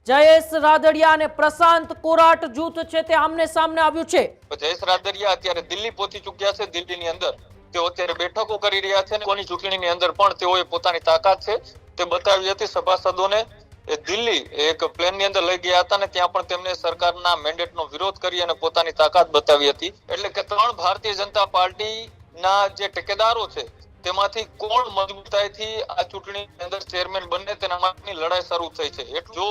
જયેશ રાદડિયા અને પ્રશાંત કોરાટ જૂથ છે તે આમને સામને આવ્યું છે। જયેશ રાદડિયા અત્યારે દિલ્હી પહોંચી ચૂક્યા છે। દિલ્હીની અંદર તેઓ અત્યારે બેઠકો કરી રહ્યા છે। કોની ચૂંટણીની અંદર પણ તેઓએ પોતાની તાકાત છે તે બતાવી હતી। સભાસદોને દિલ્હી એક પ્લેનની અંદર લઈ ગયા હતા અને ત્યાં પણ તેમને સરકારના મેન્ડેટનો વિરોધ કરી અને પોતાની તાકાત બતાવી હતી। એટલે કે ત્રણ ભારતીય જનતા પાર્ટીના જે ટેકેદારો છે તેમાંથી કોણ મજબૂતાઈથી આ ચૂંટણીની અંદર ચેરમેન બને તેના માટેની લડાઈ શરૂ થઈ છે। જો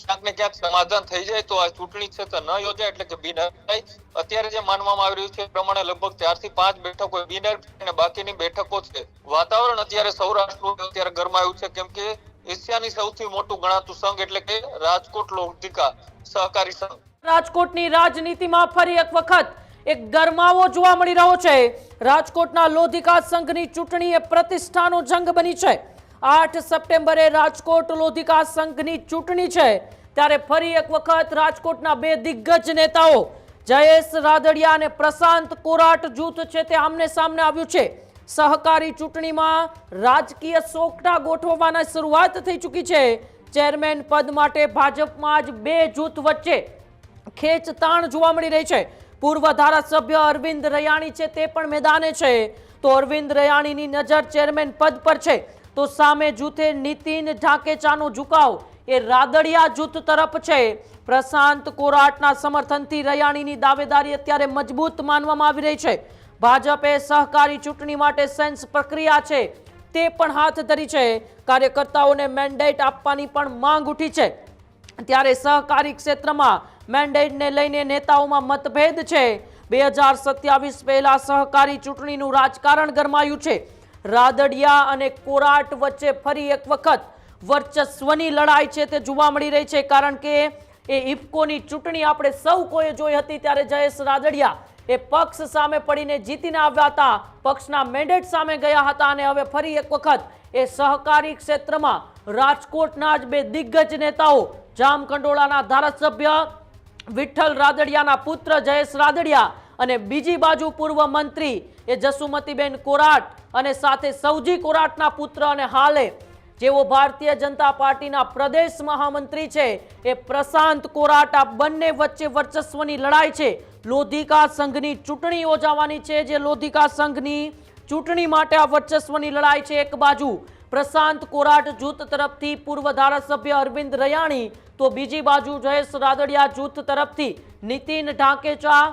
ક્યાંક ને ક્યાંક સમાધાન થઈ જાય તો આ ચૂંટણી છે તો ન યોજાય, એટલે કે બિનહરીફ। અત્યારે જે માનવામાં આવી રહ્યું છે એ પ્રમાણે લગભગ 4 થી 5 બેઠકો બિનહરીફ અને બાકીની બેઠકો છે। વાતાવરણ અત્યારે સૌરાષ્ટ્રનું અત્યારે ગરમાયું છે, કેમ કે એશિયાની સૌથી મોટું ગણાતું સંઘ એટલે કે રાજકોટ લોધિકા સહકારી સંઘ, રાજકોટની રાજનીતિમાં ફરી એક વખત એક ગરમાવો જોવા મળી રહ્યો છે। રાજકોટના લોધિકા સંઘની ચૂંટણી એ પ્રતિષ્ઠાનો જંગ બની છે। 8 સપ્ટેમ્બરે રાજકોટ લોધિકા સંઘની ચૂંટણી છે, ત્યારે ફરી એક વખત રાજકોટના બે દિગ્ગજ નેતાઓ જયેશ રાદડિયા અને પ્રશાંત કોરાટ જૂથ છે તે આમને સામને આવ્યું છે। સહકારી ચૂંટણીમાં રાજકીય સોગઠા ગોઠવવાની શરૂઆત થઈ ચૂકી છે। ચેરમેન પદ માટે ભાજપમાં જ બે જૂથ વચ્ચે ખેંચતાણ જોવા મળી રહી છે। પૂર્વ ધારાસભ્ય અરવિંદ રૈયાણી છે તે પણ મેદાને છે, તો અરવિંદ રૈયાણીની નજર ચેરમેન પદ પર છે, તો સામે જૂથે નીતિન ઢાકેચાનો ઝુકાવ એ રાદડિયા જૂથ તરફ છે। પ્રશાંત કોરાટના સમર્થનથી રૈયાણીની દાવેદારી અત્યારે મજબૂત માનવામાં આવી રહી છે। ભાજપે સહકારી ચૂંટણી માટે સેન્સ પ્રક્રિયા છે તે પણ હાથ ધરી છે। કાર્યકર્તાઓને મેન્ડેટ આપવાની પણ માંગ ઉઠી છે, ત્યારે સહકારી ક્ષેત્રમાં મેન્ડેટને લઈને નેતાઓમાં મતભેદ છે। 2027 પહેલા સહકારી ચૂંટણીનું રાજકારણ ગરમાયું છે। રાદડિયા અને કોરાટ વચ્ચે ફરી એક વખત વર્ચસ્વની લડાઈ છે તે જોવા મળી રહી છે, કારણ કે એ ઇફકોની ચૂંટણી આપણે સૌ કોઈ જોઈ હતી, ત્યારે જયેશ રાદડિયા એ પક્ષ સામે પડીને જીતીને આવ્યા હતા, પક્ષના મેન્ડેટ સામે ગયા હતા, અને હવે ફરી એક વખત એ સહકારી ક્ષેત્રમાં રાજકોટના જ બે દિગ્ગજ નેતાઓ જામકંડોળાના ધારાસભ્ય વિઠ્ઠલ રાદડિયાના પુત્ર જયેશ રાદડિયા અને બીજી બાજુ પૂર્વ મંત્રી એ જસુમતીબેન કોરાટ અને સાથે સૌજી કોરાટના પુત્ર અને હાલે જેઓ ભારતીય જનતા પાર્ટીના પ્રદેશ મહામંત્રી છે એ પ્રશાંત કોરાટ, આ બંને વચ્ચે વર્ચસ્વની લડાઈ છે। લોધિકા સંઘની ચૂંટણી યોજાવાની છે, જે લોધિકા સંઘની ચૂંટણી માટે આ વર્ચસ્વની લડાઈ છે। એક બાજુ પ્રશાંત કોરાટ જૂથ તરફથી પૂર્વ ધારાસભ્ય અરવિંદ રૈયાણી, તો બીજી બાજુ જયેશ રાદડિયા જૂથ તરફથી નીતિન ઢાકેચા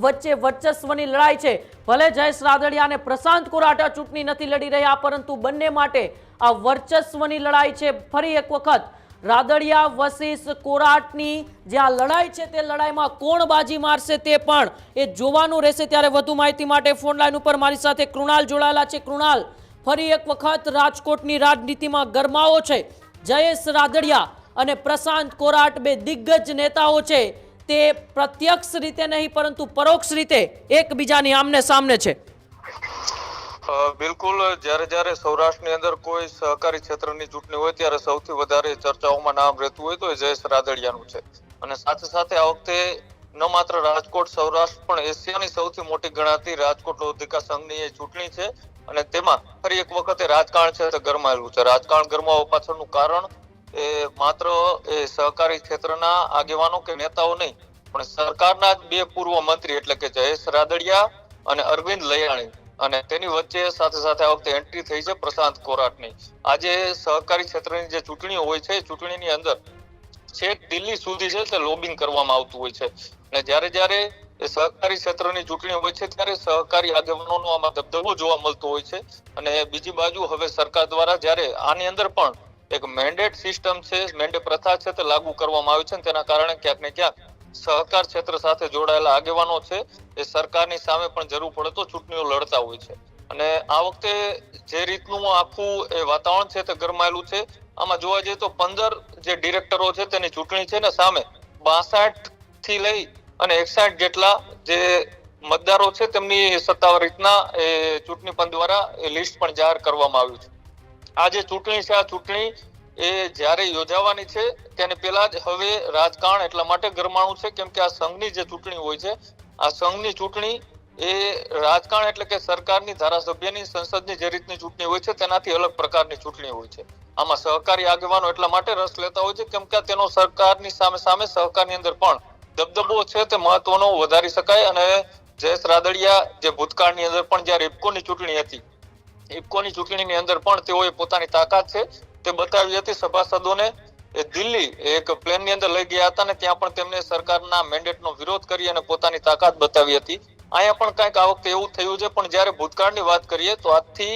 વચ્ચે વર્ચસ્વની લડાઈ છે। ભલે જયેશ રાદડિયા અને પ્રશાંત કોરાટ આ ચૂંટણી નથી લડી રહ્યા, પરંતુ બંને માટે આ વર્ચસ્વની લડાઈ છે। ફરી એક વખત રાદડિયા વસીસ કોરાટની જે આ લડાઈ છે તે લડાઈમાં કોણ બાજી મારશે તે પણ એ જોવાનું રહેશે। ત્યારે વધુ માહિતી માટે ફોન લાઈન ઉપર મારી સાથે કૃણાલ જોડાયેલા છે। કૃણાલ, ફરી એક વખત રાજકોટની રાજનીતિમાં ગરમાવો છે। જયેશ રાદડિયા અને પ્રશાંત કોરાટ બે દિગ્ગજ નેતાઓ છે તે પ્રત્યક્ષ રીતે નહીં પરંતુ પરોક્ષ રીતે એકબીજાની આમને સામને છે। બિલકુલ, જ્યારે સૌરાષ્ટ્રની અંદર કોઈ સહકારી ક્ષેત્રની ચૂંટણી હોય ત્યારે સૌથી વધારે ચર્ચાઓમાં નામ રહેતું હોય તો એ જયેશ રાદડિયાનું છે। અને સાથે સાથે આ વખતે ન માત્ર રાજકોટ, સૌરાષ્ટ્ર પણ એશિયાની સૌથી મોટી ગણાતી રાજકોટ લોધિકા સંઘની એ ચૂંટણી છે, અને તેમાં ફરી એક વખતે રાજકારણ છે તે ગરમાયેલું છે। રાજકારણ ગરમાવા પાછળનું કારણ એ માત્ર એ સહકારી ક્ષેત્રના આગેવાનો કે નેતાઓ નહીં, પણ સરકારના જ બે પૂર્વ મંત્રી એટલે કે જયેશ રાદડિયા અને અરવિંદ રૈયાણી, અને તેની વચ્ચે સાથે સાથે આ વખતે એન્ટ્રી થઈ છે પ્રશાંત કોરાટની। આજે સહકારી ક્ષેત્રની જે ચૂંટણીઓ હોય છે, ચૂંટણીની અંદર છેક દિલ્હી સુધી છે તે લોબિંગ કરવામાં આવતું હોય છે, અને જ્યારે એ સહકારી ક્ષેત્રની ચૂંટણી હોય છે ત્યારે સહકારી આગેવાનોનો આમાં દબદબો જોવા મળતો હોય છે। અને બીજી બાજુ હવે સરકાર દ્વારા જ્યારે આની અંદર પણ એક મેન્ડેટ સિસ્ટમ છે, મેન્ડેટ પ્રથા છે તે લાગુ કરવામાં આવી છે, તેના કારણે ક્યાંક ને ક્યાંક સહકાર ક્ષેત્ર સાથે જોડાયેલા આગેવાનો છે એ સરકારની સામે પણ જરૂર પડે તો ચૂંટણીઓ લડતા હોય છે। અને આ વખતે જે રીતનું આખું એ વાતાવરણ છે તે ગરમાયેલું છે, આમાં જોવા જઈએ તો 15 જે ડિરેક્ટરો છે તેની ચૂંટણી છે ને સામે 62 થી લઈ અને 61 જેટલા જે મતદારો છે તેમની સત્તાવાર રીતના એ ચૂંટણી પંચ દ્વારા એ લિસ્ટ પણ જાહેર કરવામાં આવ્યું છે। આ જે ચૂંટણી છે, આ ચૂંટણી એ જ્યારે યોજાવાની છે તેને પહેલા જ હવે રાજકારણ એટલા માટે ગરમાણું છે કેમ કે આ સંઘની જે ચૂંટણી હોય છે, આ સંઘની ચૂંટણી એ રાજકારણ એટલે કે સરકારની ધારાસભ્યની સંસદની જે રીતની ચૂંટણી હોય છે તેનાથી અલગ પ્રકારની ચૂંટણી હોય છે. આમાં સહકારી આગેવાનો એટલા માટે રસ લેતા હોય છે કેમ કે તેનો સરકારની સામે સહકારની અંદર પણ દબદબો છે તે મહત્વનો વધારી શકાય. અને જયેશ રાદડિયા જે ભૂતકાળની અંદર પણ જ્યારે ઇફકોની ચૂંટણી હતી, ઇફકોની ચૂંટણીની અંદર પણ તેઓએ પોતાની તાકાત છે તે બતાવી હતી. સભાસદોને દિલ્હી એક પ્લેનની અંદર લઈ ગયા હતા અને ત્યાં પણ તેમને સરકારના મેન્ડેટનો વિરોધ કરી અને પોતાની તાકાત બતાવી હતી. અહીંયા પણ કંઈક આ વખતે એવું થયું છે. પણ જ્યારે ભૂતકાળની વાત કરીએ તો આજથી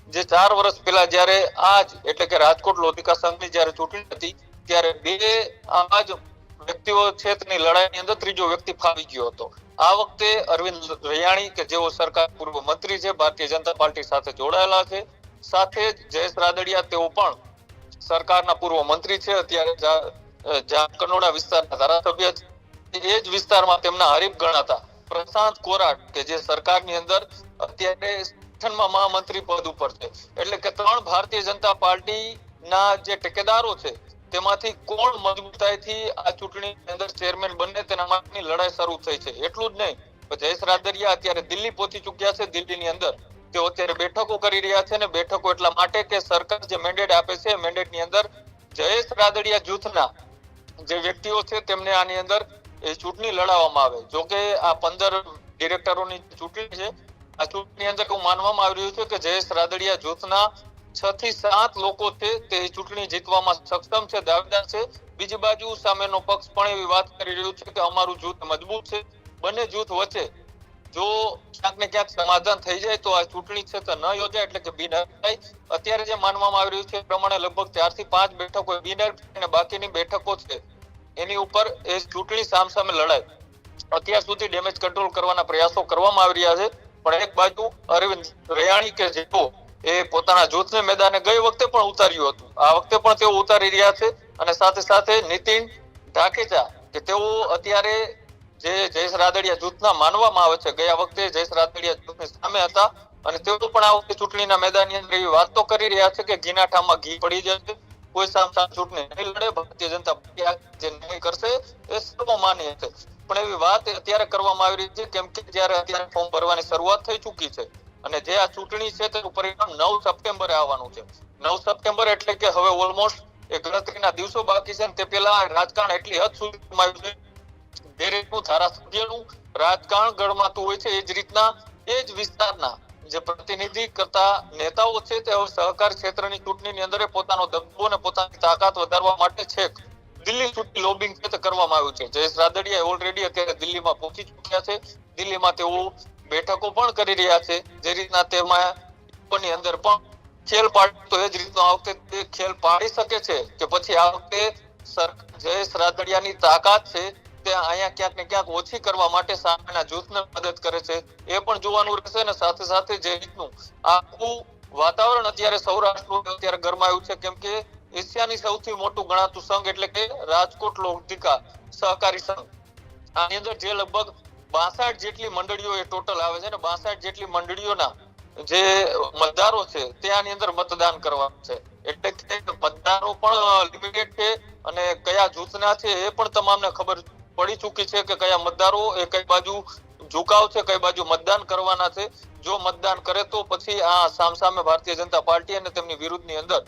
જે 4 વર્ષ પહેલા જ્યારે આજ એટલે કે રાજકોટ લોધિકા સંઘની જ્યારે ચૂંટણી હતી ત્યારે બે આજ વ્યક્તિઓ છે તેની લડાઈની અંદર ત્રીજો વ્યક્તિ ફાવી ગયો હતો. આ વખતે અરવિંદ રૈયાણી કે જેઓ સરકાર પૂર્વ મંત્રી છે, ભારતીય જનતા પાર્ટી સાથે જોડાયેલા છે, સાથે જ જયેશ રાદડિયા તેઓ પણ સરકારના પૂર્વ મંત્રી છે, અત્યારે જામકંડોળા વિસ્તારના ધારાસભ્ય છે. એ જ વિસ્તારમાં તેમના હરીફ ગણાતા પ્રશાંત કોરાટ કે જે સરકારની અંદર અત્યારે સંગઠનમાં મહામંત્રી પદ ઉપર છે. એટલે કે 3 ભારતીય જનતા પાર્ટીના જે ટેકેદારો છે તેમાંથી કોણ મજબૂતાઈથી આ ચૂંટણીની અંદર ચેરમેન બને તેના માટેની લડાઈ શરૂ થઈ છે. એટલું જ નહીં, જયેશ રાદડિયા અત્યારે દિલ્હી પહોંચી ચૂક્યા છે. દિલ્હીની અંદર તેઓ અત્યારે બેઠકો કરી રહ્યા છે અને બેઠકો એટલા માટે કે સરકાર જે મેન્ડેટ આપે છે મેન્ડેટની અંદર જયેશ રાદડિયા જૂથના જે વ્યક્તિઓ છે તેમને આની અંદર એ ચૂંટણી લડાવવામાં આવે. જોકે આ 15 ડિરેક્ટરોની ચૂંટણી છે. આ ચૂંટણીની અંદર એવું માનવામાં આવી રહ્યું છે કે જયેશ રાદડિયા જૂથના 6 થી 7 લોકો છે તે ચૂંટણી જીતવામાં સક્ષમ છે, દાવેદાર છે. બીજી બાજુ સામેનો પક્ષ પણ એવી વાત કરી રહ્યું છે કે અમારું જૂથ મજબૂત છે. બંને જૂથ વચ્ચે જો ક્યાંક ને ક્યાંક સમાધાન થઈ જાય તો આ ચૂંટણી છે તો ન યોજાય એટલે કે બિનહરીફ. અત્યારે જે માનવામાં આવી રહ્યું છે એ પ્રમાણે લગભગ 4 થી 5 બેઠકો બિનહરીફ અને બાકીની બેઠકો છે એની ઉપર એ ચૂંટણી સામસામે લડાય. અત્યાર સુધી ડેમેજ કંટ્રોલ કરવાના પ્રયાસો કરવામાં આવી રહ્યા છે. પણ એક બાજુ અરવિંદ રૈયાણી કે જેઓ એ પોતાના જૂથને મેદાને ગઈ વખતે પણ ઉતાર્યું હતું, આ વખતે પણ તેઓ ઉતારી રહ્યા છે. અને સાથે સાથે નીતિન ઢાકેચા કે તેઓ અત્યારે જે જયેશ રાદડિયા જૂથના માનવામાં આવે છે, ગયા વખતે જયેશ રાદડિયા જૂથની સામે હતા અને તેઓ પણ આ વખતે ચૂંટણીના મેદાનની અંદર એવી વાત તો કરી રહ્યા છે કે ઘીના ઠામમાં ઘી પડી જશે, કોઈ સામ ચૂંટણી નહીં લડે, ભારતીય જનતા પાર્ટી જે નિર્ણય કરશે એ સર્વમાન્ય છે. પણ એવી વાત અત્યારે કરવામાં આવી રહી છે કેમ કે જ્યારે અત્યારે ફોર્મ ભરવાની શરૂઆત થઈ ચૂકી છે અને જે આ ચૂંટણી છે તેનું પરિણામ 9 સપ્ટેમ્બરે આવવાનું છે. 9 સપ્ટેમ્બર એટલે કે હવે ઓલમોસ્ટ એ ગણતરીના દિવસો બાકી છે. તે પહેલા રાજકારણ એટલી હદ સુધી આવ્યું છે, જે રીતનું ધારાસભ્યનું રાજકારણ ગણમાતું હોય છે એ જ રીતના એ જ વિસ્તારના જે પ્રતિનિધિ કરતા નેતાઓ છે તે હવે સહકાર ક્ષેત્રની ચૂંટણીની અંદર પોતાનો દબદબો અને પોતાની તાકાત વધારવા માટે છેક દિલ્હી સુધી લોબિંગ છે તે કરવામાં આવ્યું છે. જયેશ રાદડિયા ઓલરેડી અત્યારે દિલ્હીમાં પહોંચી ચૂક્યા છે. દિલ્હીમાં તેઓ બેઠકો પણ કરી રહ્યા છે. જે રીતના તેમાં ની અંદર પણ ખેલ પાડી તો એ જ રીતનો આ વખતે તે ખેલ પાડી શકે છે કે પછી આ વખતે જયેશ રાદડિયાની તાકાત છે તે અહીંયા ક્યાંક ને ક્યાંક ઓછી કરવા માટે સામેના જૂથને મદદ કરે છે એ પણ જોવાનું રહેશે. અને સાથે સાથે જે રીતનું આખું વાતાવરણ અત્યારે સૌરાષ્ટ્રનું અત્યારે ગરમાયું છે કેમ કે એશિયાની સૌથી મોટું ગણાતું સંઘ એટલે કે રાજકોટ લોધિકા સહકારી સંઘ, આની અંદર જે લગભગ 62 જેટલી મંડળીઓ એ ટોટલ આવે છે ને 62 જેટલી મંડળીઓના જે મતદારો છે તે આની અંદર મતદાન કરવાનું છે. એટલે કે મતદારો પણ લિમિટેડ છે અને કયા જૂથના છે એ પણ તમામને ખબર પડી ચૂકી છે કે કયા મતદારો એ કઈ બાજુ ઝુકાવ છે, કઈ બાજુ મતદાન કરવાના છે. જો મતદાન કરે તો પછી આ સામસામે ભારતીય જનતા પાર્ટી અને તેમની વિરુદ્ધની અંદર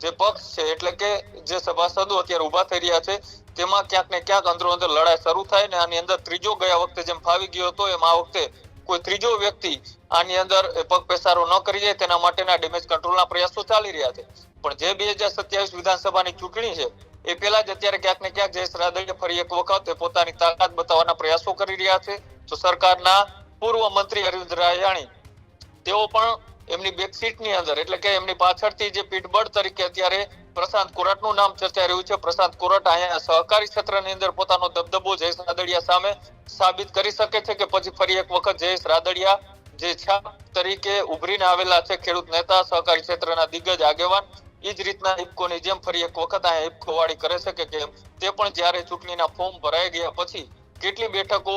જે પક્ષ છે એટલે કે જે સભાસદો અત્યારે ઉભા થઈ રહ્યા છે તેમાં ક્યાંક ને ક્યાંક અંદરો અંદર લડાઈ શરૂ થાય ને આની અંદર ત્રીજો ગયા વખતે જેમ ફાવી ગયો હતો એમ આ વખતે કોઈ ત્રીજો વ્યક્તિ આની અંદર પગ પેસારો ન કરી જાય તેના માટેના ડેમેજ કંટ્રોલના પ્રયાસો ચાલી રહ્યા છે. પણ જે 2027 વિધાનસભાની ચૂંટણી છે એ પહેલા જ અત્યારે ક્યાંક ને ક્યાંક જયેશ રાદડિયા ફરી એક વખત પોતાની તાકાત બતાવવાના પ્રયાસો કરી રહ્યા છે. તો સરકારના પૂર્વ મંત્રી અરવિંદ રૈયાણી તેઓ પણ એમની બેકસીટની અંદર એટલે કે એમની પાછળથી જે પીઠબળ તરીકે અત્યારે પ્રશાંત કોરાટનું નામ ચર્ચાઈ રહ્યું છે. પ્રશાંત કોરાટ અહીંયા સહકારી ક્ષેત્રની અંદર પોતાનો દબદબો જયેશ રાદડિયા સામે સાબિત કરી શકે છે કે પછી ફરી એક વખત જયેશ રાદડિયા જે છાપ તરીકે ઉભરીને આવેલા છે, ખેડૂત નેતા, સહકારી ક્ષેત્રના દિગ્ગજ આગેવાન, એ જ રીતના ઇફકોની જેમ ફરી એક વખત અહીંયા ઇફકો વાળી કરે છે કે કેમ તે પણ જ્યારે ચૂંટણીના ફોર્મ ભરાઈ ગયા પછી કેટલી બેઠકો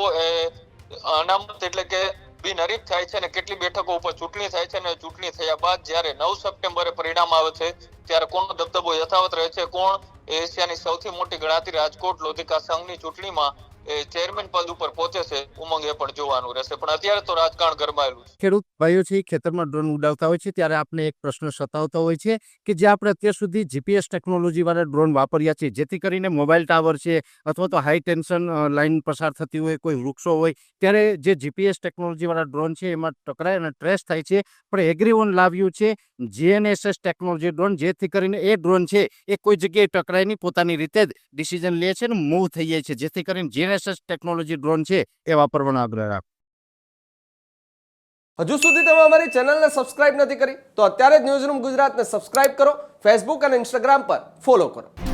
અનામત એટલે કે બિનહરીફ થાય છે અને કેટલી બેઠકો ઉપર ચૂંટણી થાય છે અને ચૂંટણી થયા બાદ જ્યારે 9 સપ્ટેમ્બરે પરિણામ આવે છે ત્યારે કોનો દબદબો યથાવત રહે છે, કોણ એશિયાની સૌથી મોટી ગણાતી રાજકોટ લોધિકા સંઘની ચૂંટણીમાં એ ચેરમેન પદ ઉપર પહોંચે છે ઉમંગ એ પણ જોવાનું રહેશે. પણ અત્યારે તો રાજકારણ ગરમાયેલું છે. ખેડૂત ભાઈઓ છે ખેતરમાં ડ્રોન ઉડાવતા હોય છે ત્યારે આપણે એક પ્રશ્ન સતાવતો હોય છે કે જે આપણે અત્યાર સુધી જીપીએસ ટેકનોલોજી વાળા ડ્રોન વાપર્યા છે, જેથી કરીને મોબાઈલ ટાવર છે અથવા તો હાઈ ટેન્શન લાઈન પસાર થતી હોય, કોઈ વૃક્ષો હોય, ત્યારે જે જીપીએસ ટેકનોલોજી વાળા ડ્રોન છે એમાં ટકરાય અને ટ્રેસ થાય છે. પણ એગ્રીઓન લાવ્યું છે જીએનએસએસ ટેકનોલોજી ડ્રોન, જેથી કરીને એ ડ્રોન છે એ કોઈ જગ્યાએ ટકરાય નહીં, પોતાની રીતે જ ડિસિઝન લે છે ને મૂવ થઈ જાય છે, જેથી કરીને જીએનએસએસ ટેકનોલોજી ડ્રોન છે એ વાપરવાનો આગ્રહ રાખો. હજુ સુધી તમે અમારી ચેનલને સબસ્ક્રાઇબ નથી કરી તો અત્યારે જ ન્યૂઝરૂમ ગુજરાતને સબસ્ક્રાઇબ કરો, ફેસબુક અને ઇન્સ્ટાગ્રામ પર ફોલો કરો.